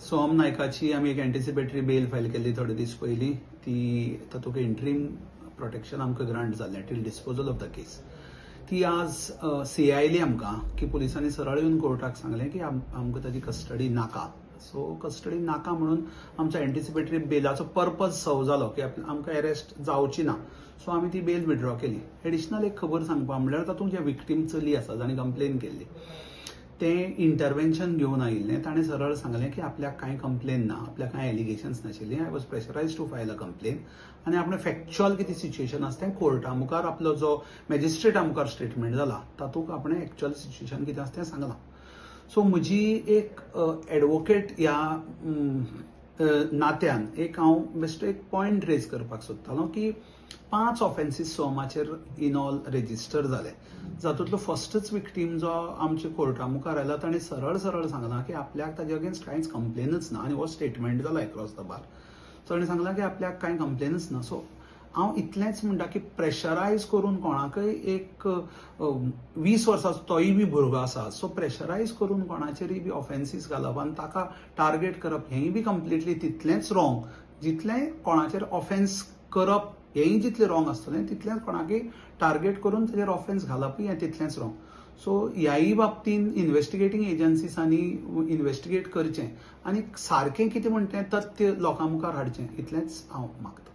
सोहम नायकाची आमी एक anticipatory bell file केल्ली थोडे दीस पयलीं. ती तातूंत इंटरीम प्रोटेक्शन आमकां ग्रांट जाल्लें टील डिस्पोजल ऑफ द केस. ती आज सी आयली आमकां की पुलिसांनी सरळ येवन कोर्टाक सांगलें की आमकां ताची कस्टडी नाका. सो कस्टडी नाका म्हणून आमचो एंटिसिपेटरी बेलाचो पर्पज सर्व जालो की आमकां अरेस्ट जावची ना. सो आमी ती बेल विथड्रॉ केली. एडिशनल एक खबर सांगपा म्हणल्यार तातूंत जे विक्टीम चली आसा जाणी कंप्लेन केल्ली ते इंटरव्हेन्शन घेवन आयिल्लें. ताणें सरळ सांगलें की आपल्याक कांय कंप्लेन ना, आपल्याक कांय एलिगेशन्स नाशिल्लीं. I was pressurised to file a complain आनी आपणें फॅक्च्युअल कितें सिच्युएशन आसा तें कोर्टा मुखार आपलो जो मॅजिस्ट्रेटा मुखार स्टेटमेंट जाला तातूंत आपणें एक्च्युअल सिच्युएशन कितें आसा तें सांगलां. सो म्हजी एक एडवोकेट ह्या नात्यान एक हांव बेश्टो एक पॉयंट रेज करपाक सोदतालो की 5 ऑफेन्सीस सोमाचेर इन ऑल रेजिस्टर जाले. जातूंतलो फस्टच विक्टीम जो आमच्या कोर्टा मुखार आयला ताणें सरळ सांगलां की आपल्याक ताजे अगेन्स्ट कांयच कंप्लेनच ना आनी हो स्टेटमेंट जाला एक्रॉस द बार. सो ताणें सांगलां की आपल्याक कांय कंप्लेनच ना. सो हांव इतलेंच म्हणटा की प्रेशरायज करून कोणाकय एक 20 वर्सांचो तोय बी भुरगो आसा. सो प्रेशरायज करून कोणाचेरय बी ऑफेन्सीस घालप आनी ताका टार्गेट करप हेंय बी कंप्लिटली तितलेंच रॉंग. जितलें कोणाचेर ऑफेन्स करप हेंय जितलें रॉंग आसतलें तितलेंच कोणाकय टार्गेट करून ताचेर ऑफेन्स घालपूय हें तितलेंच रॉंग. सो ह्याय बाबतीन इन्व्हेस्टिगेटींग एजन्सीसांनी इन्व्हेस्टिगेट करचें आनी सारकें कितें म्हणटा तें तथ्य लोकां मुखार हाडचें इतलेंच हांव मागतां.